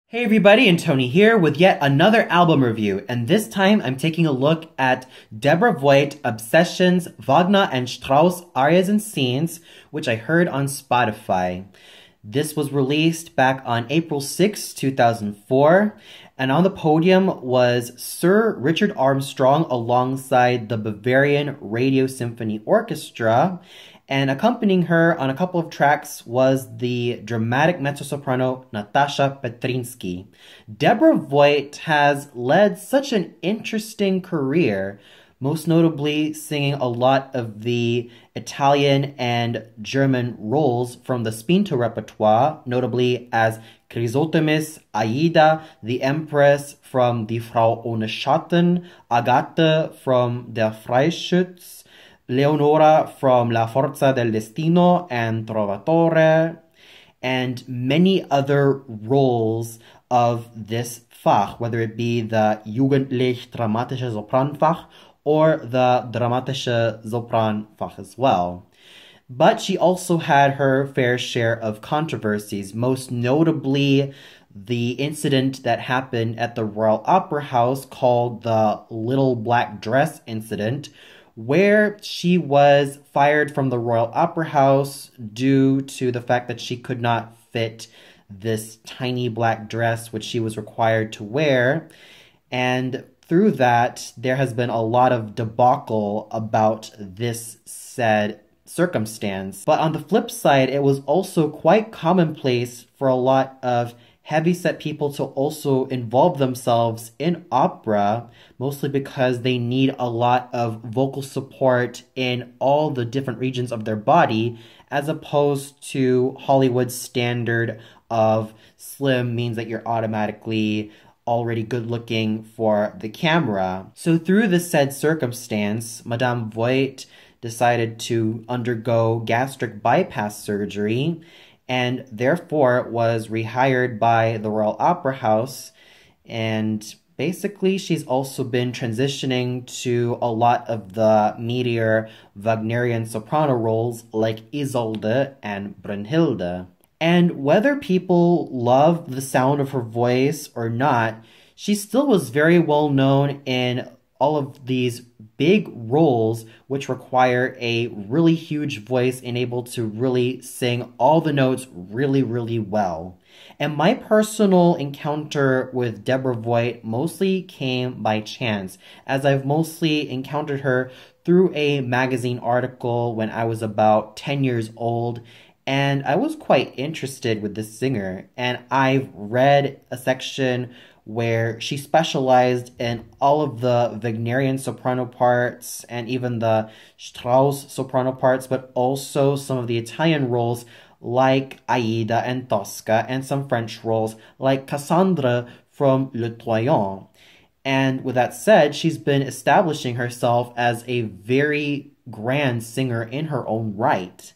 Hey everybody, and Tony here with yet another album review, and this time I'm taking a look at Deborah Voigt Obsessions, Wagner and Strauss Arias and Scenes, which I heard on Spotify. This was released back on April 6, 2004, and on the podium was Sir Richard Armstrong alongside the Bavarian Radio Symphony Orchestra, and accompanying her on a couple of tracks was the dramatic mezzo-soprano Natasha Petrinsky. Deborah Voigt has led such an interesting career, most notably singing a lot of the Italian and German roles from the Spinto repertoire, notably as Chrysothemis, Aida, the Empress from Die Frau ohne Schatten, Agathe from Der Freischütz, Leonora from La Forza del Destino and Trovatore, and many other roles of this Fach, whether it be the Jugendlich Dramatische Sopranfach or the Dramatische Sopranfach as well. But she also had her fair share of controversies, most notably the incident that happened at the Royal Opera House called the Little Black Dress Incident, where she was fired from the Royal Opera House due to the fact that she could not fit this tiny black dress which she was required to wear. And through that, there has been a lot of debacle about this said circumstance. But on the flip side, it was also quite commonplace for a lot of heavyset people to also involve themselves in opera, mostly because they need a lot of vocal support in all the different regions of their body, as opposed to Hollywood's standard of slim means that you're automatically already good looking for the camera. So through this said circumstance, Madame Voigt decided to undergo gastric bypass surgery, and therefore was rehired by the Royal Opera House. And basically, she's also been transitioning to a lot of the meatier Wagnerian soprano roles like Isolde and Brünnhilde. And whether people love the sound of her voice or not, she still was very well known in all of these big roles which require a really huge voice and able to really sing all the notes really, really well. And my personal encounter with Deborah Voigt mostly came by chance, as I've mostly encountered her through a magazine article when I was about 10 years old, and I was quite interested with this singer, and I've read a section where she specialized in all of the Wagnerian soprano parts and even the Strauss soprano parts, but also some of the Italian roles like Aida and Tosca, and some French roles like Cassandra from Le Troyon. And with that said, she's been establishing herself as a very grand singer in her own right.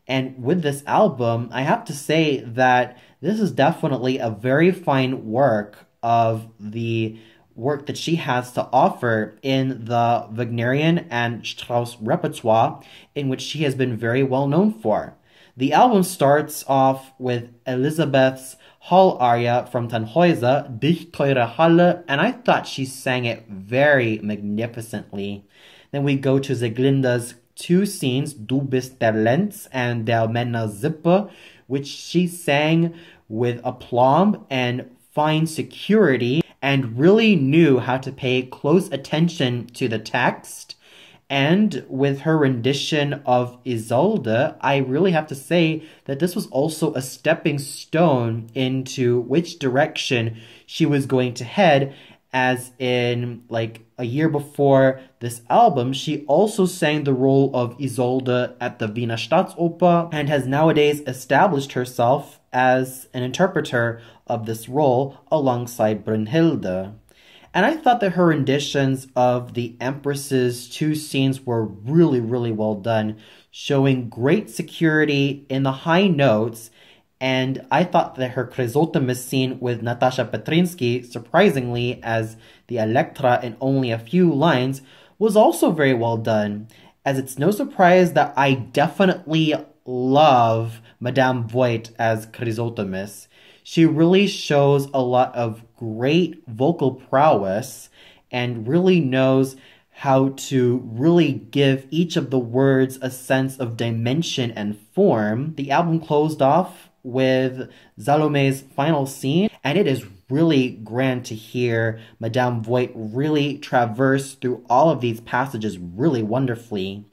And with this album, I have to say that this is definitely a very fine work of the work that she has to offer in the Wagnerian and Strauss repertoire, in which she has been very well known for. The album starts off with Elisabeth's Hall aria from Tannhäuser, Dich teure Halle, and I thought she sang it very magnificently. Then we go to Sieglinde's two scenes, Du bist der Lenz and Der Männer Sippe, which she sang with aplomb and fine security, and really knew how to pay close attention to the text. And with her rendition of Isolde, I really have to say that this was also a stepping stone into which direction she was going to head, as in, like, a year before this album, she also sang the role of Isolde at the Wiener Staatsoper, and has nowadays established herself as an interpreter of this role alongside Brünnhilde. And I thought that her renditions of the Empress's two scenes were really, really well done, showing great security in the high notes. And I thought that her Chrysothemis scene with Natasha Petrinsky, surprisingly as the Electra in only a few lines, was also very well done, as it's no surprise that I definitely love Madame Voigt as Chrysothemis. She really shows a lot of great vocal prowess and really knows how to really give each of the words a sense of dimension and form. The album closed off with Salome's final scene, and it is really grand to hear Madame Voigt really traverse through all of these passages really wonderfully.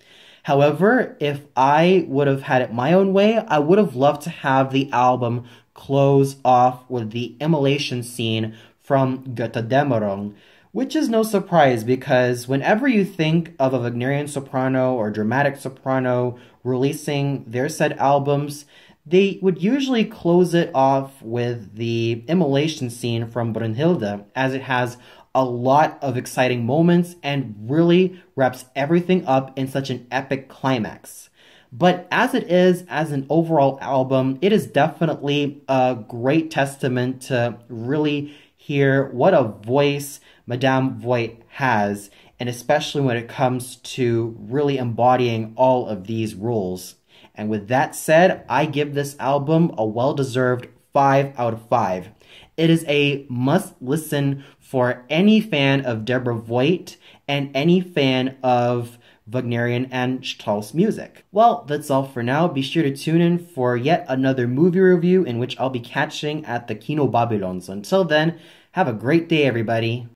However, if I would have had it my own way, I would have loved to have the album close off with the immolation scene from Götterdämmerung, which is no surprise because whenever you think of a Wagnerian soprano or dramatic soprano releasing their said albums, they would usually close it off with the immolation scene from Brunhilde, as it has a lot of exciting moments and really wraps everything up in such an epic climax. But as it is, as an overall album, it is definitely a great testament to really hear what a voice Madame Voigt has, and especially when it comes to really embodying all of these roles. And with that said, I give this album a well-deserved 5 out of 5. It is a must-listen for any fan of Deborah Voigt and any fan of Wagnerian and Strauss music. Well, that's all for now. Be sure to tune in for yet another movie review in which I'll be catching at the Kino Babylon. So until then, have a great day, everybody.